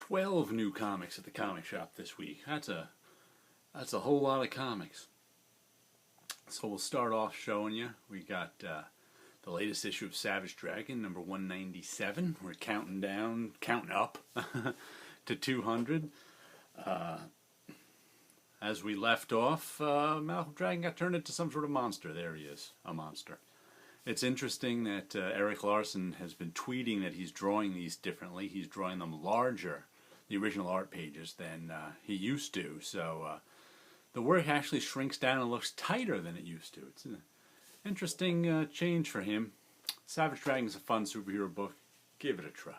12 new comics at the comic shop this week. That's a whole lot of comics. So we'll start off showing you. We got the latest issue of Savage Dragon, number 197. We're counting up to 200. As we left off, Malcolm Dragon got turned into some sort of monster. There he is, a monster. It's interesting that Erik Larsen has been tweeting that he's drawing these differently. He's drawing them larger, the original art pages, than he used to. So the work actually shrinks down and looks tighter than it used to. It's an interesting change for him. Savage Dragon is a fun superhero book. Give it a try.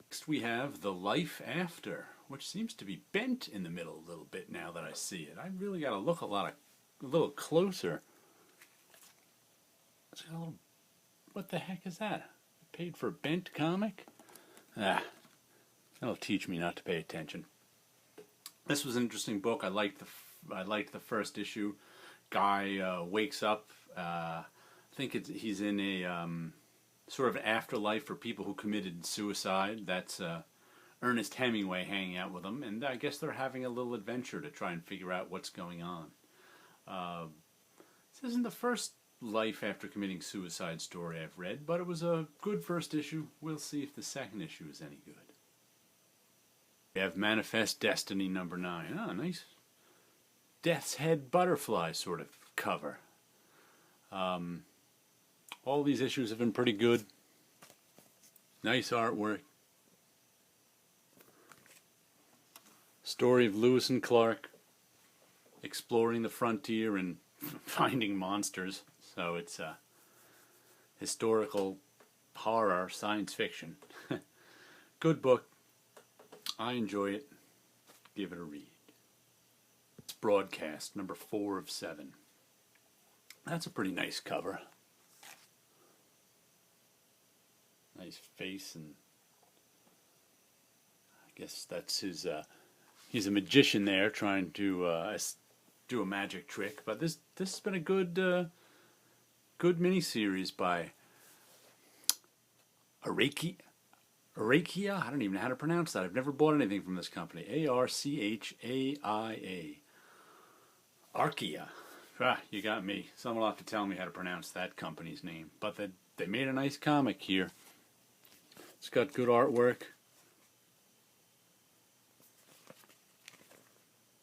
Next we have The Life After, which seems to be bent in the middle a little bit now that I see it. I really got to look a little closer. What the heck is that? Paid for a bent comic? That'll teach me not to pay attention. This was an interesting book. I liked the first issue. Guy wakes up. I think he's in a sort of afterlife for people who committed suicide. That's Ernest Hemingway hanging out with them, and I guess they're having a little adventure to try and figure out what's going on. This isn't the first life after committing suicide story I've read, but it was a good first issue. We'll see if the second issue is any good. We have Manifest Destiny number 9. Ah, nice Death's Head butterfly sort of cover. All these issues have been pretty good. Nice artwork. Story of Lewis and Clark exploring the frontier and finding monsters. So it's historical horror, science fiction. Good book. I enjoy it. Give it a read. It's Broadcast, number 4 of 7. That's a pretty nice cover. Nice face, and I guess that's his, he's a magician there trying to do a magic trick. But this has been a good miniseries by Archaia. I don't even know how to pronounce that. I've never bought anything from this company. Archaia. Archaia. You got me. Someone will have to tell me how to pronounce that company's name. But they made a nice comic here. It's got good artwork.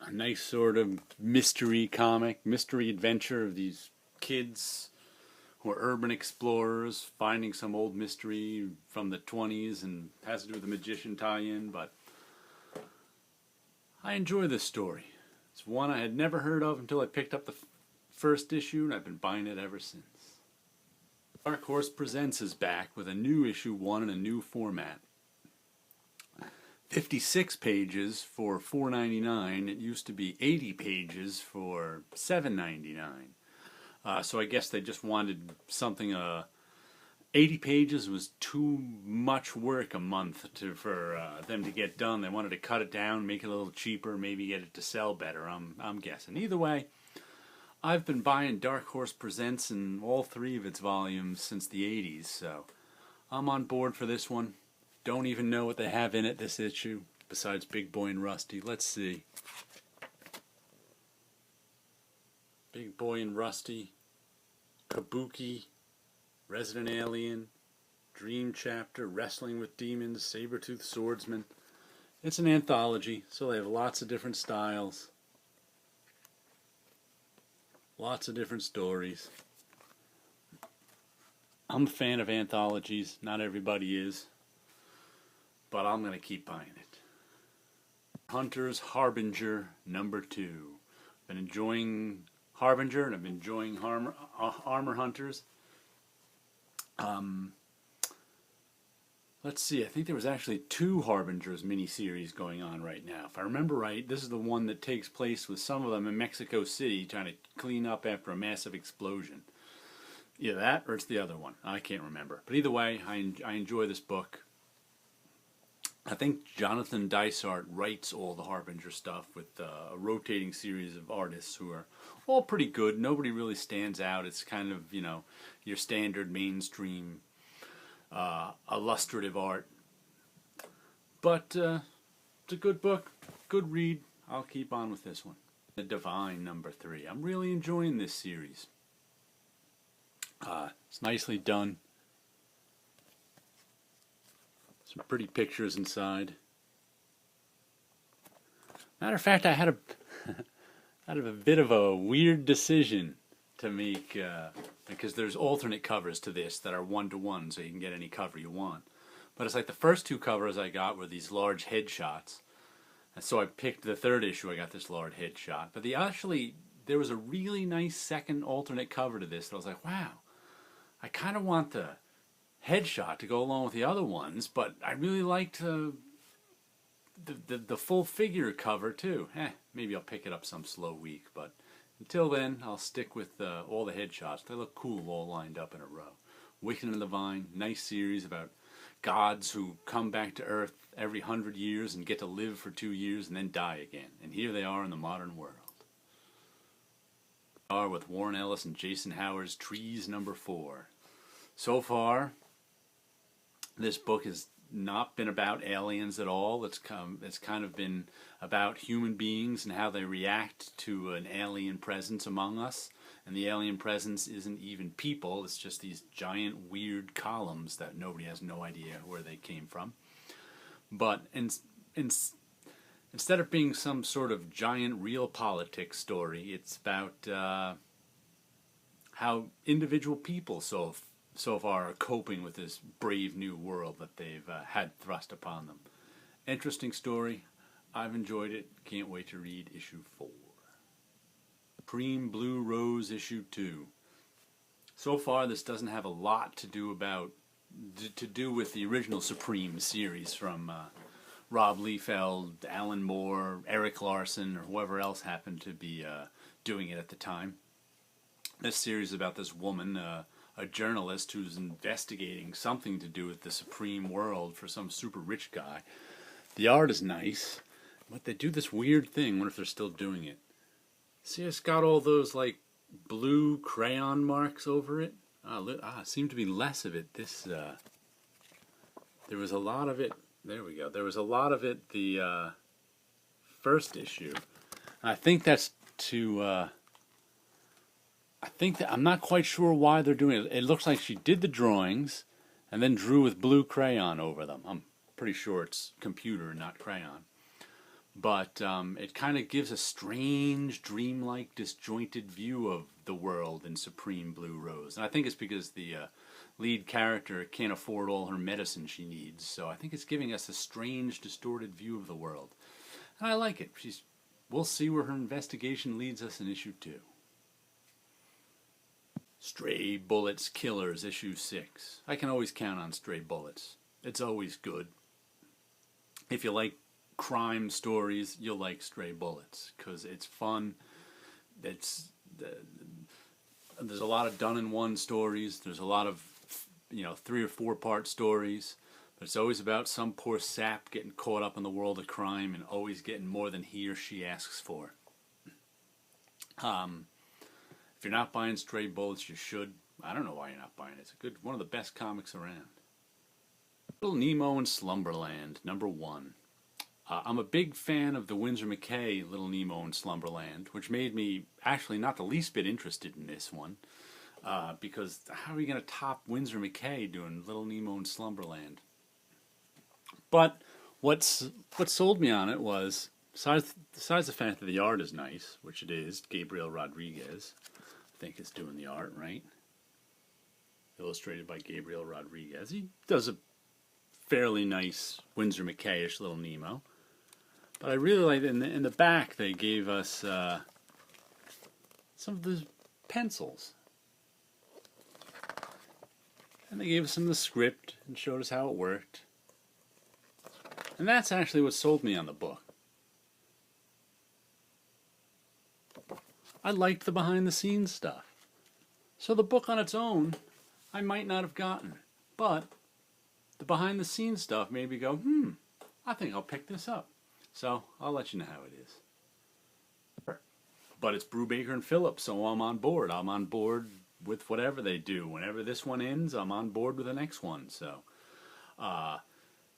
A nice sort of mystery comic, mystery adventure of these kids who are urban explorers finding some old mystery from the 20s, and has to do with the magician tie-in. But I enjoy this story. It's one I had never heard of until I picked up the first issue, and I've been buying it ever since. Dark Horse Presents is back with a new issue 1 and a new format. 56 pages for $4.99. It used to be 80 pages for $7.99. So I guess they just wanted something. 80 pages was too much work a month for them to get done. They wanted to cut it down, make it a little cheaper, maybe get it to sell better. I'm guessing. Either way, I've been buying Dark Horse Presents in all 3 of its volumes since the 80s, so I'm on board for this one. Don't even know what they have in it this issue, besides Big Boy and Rusty. Let's see. Big Boy and Rusty, Kabuki, Resident Alien, Dream Chapter, Wrestling with Demons, Saber-Tooth Swordsman. It's an anthology, so they have lots of different styles. Lots of different stories. I'm a fan of anthologies. Not everybody is. But I'm going to keep buying it. Hunter's Harbinger number 2. Been enjoying Harbinger, and I've been enjoying Armor Hunters. Let's see, I think there was actually 2 Harbingers miniseries going on right now. If I remember right, this is the one that takes place with some of them in Mexico City trying to clean up after a massive explosion. Either that or it's the other one. I can't remember. But either way, I enjoy this book. I think Jonathan Dysart writes all the Harbinger stuff with a rotating series of artists who are all pretty good. Nobody really stands out. It's kind of, your standard mainstream illustrative art. But it's a good book, good read. I'll keep on with this one. The Divine, number 3. I'm really enjoying this series. It's nicely done. Some pretty pictures inside. Matter of fact, I had a bit of a weird decision to make because there's alternate covers to this that are 1-to-1, so you can get any cover you want. But it's like the first 2 covers I got were these large headshots. And so I picked the 3rd issue, I got this large headshot. But there was a really nice second alternate cover to this that I was like, wow, I kind of want the headshot to go along with the other ones, but I really liked the full figure cover too. Maybe I'll pick it up some slow week, but until then, I'll stick with all the headshots. They look cool all lined up in a row. Wicked and the Divine, nice series about gods who come back to Earth every 100 years and get to live for 2 years and then die again. And here they are in the modern world. With Warren Ellis and Jason Howard's Trees, number 4. So far, this book has not been about aliens at all. It's kind of been about human beings and how they react to an alien presence among us. And the alien presence isn't even people, it's just these giant weird columns that nobody has no idea where they came from. But instead of being some sort of giant real politics story, it's about how individual people so far are coping with this brave new world that they've had thrust upon them. Interesting story. I've enjoyed it. Can't wait to read issue 4. Supreme Blue Rose issue 2. So far, this doesn't have a lot to do with the original Supreme series from Rob Liefeld, Alan Moore, Eric Larson, or whoever else happened to be doing it at the time. This series is about this woman, a journalist who's investigating something to do with the Supreme world for some super rich guy. The art is nice, but they do this weird thing. I wonder if they're still doing it. See, it's got all those like blue crayon marks over it. Seemed to be less of it. There was a lot of it. There we go. There was a lot of it the first issue. I think that's to. I'm not quite sure why they're doing it. It looks like she did the drawings and then drew with blue crayon over them. I'm pretty sure it's computer, not crayon. But it kind of gives a strange, dreamlike, disjointed view of the world in Supreme Blue Rose. And I think it's because the lead character can't afford all her medicine she needs. So I think it's giving us a strange, distorted view of the world. And I like it. We'll see where her investigation leads us in issue 2. Stray Bullets Killers, issue 6. I can always count on Stray Bullets. It's always good. If you like crime stories, you'll like Stray Bullets because it's fun. There's a lot of done-in-one stories. There's a lot of 3 or 4 part stories, but it's always about some poor sap getting caught up in the world of crime and always getting more than he or she asks for. If you're not buying Stray Bullets, you should. I don't know why you're not buying it. It's one of the best comics around. Little Nemo in Slumberland, number 1. I'm a big fan of the Winsor McCay Little Nemo in Slumberland, which made me actually not the least bit interested in this one, because how are you going to top Winsor McCay doing Little Nemo in Slumberland? But what sold me on it was, besides the fact that the art is nice, which it is, Gabriel Rodriguez, I think is doing the art, right? Illustrated by Gabriel Rodriguez. He does a fairly nice Winsor McCay-ish Little Nemo. But I really like in the back they gave us some of the pencils. And they gave us some of the script and showed us how it worked. And that's actually what sold me on the book. I liked the behind-the-scenes stuff. So the book on its own, I might not have gotten. But the behind-the-scenes stuff made me go, I think I'll pick this up. So I'll let you know how it is. But it's Brubaker and Phillips, so I'm on board. I'm on board with whatever they do. Whenever this one ends, I'm on board with the next one. So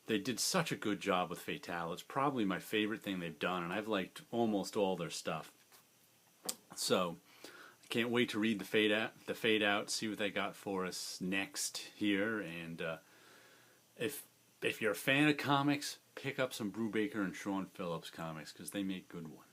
They did such a good job with Fatale. It's probably my favorite thing they've done, and I've liked almost all their stuff. So I can't wait to read the Fade Out, see what they got for us next here. And if you're a fan of comics, pick up some Brubaker and Sean Phillips comics because they make good ones.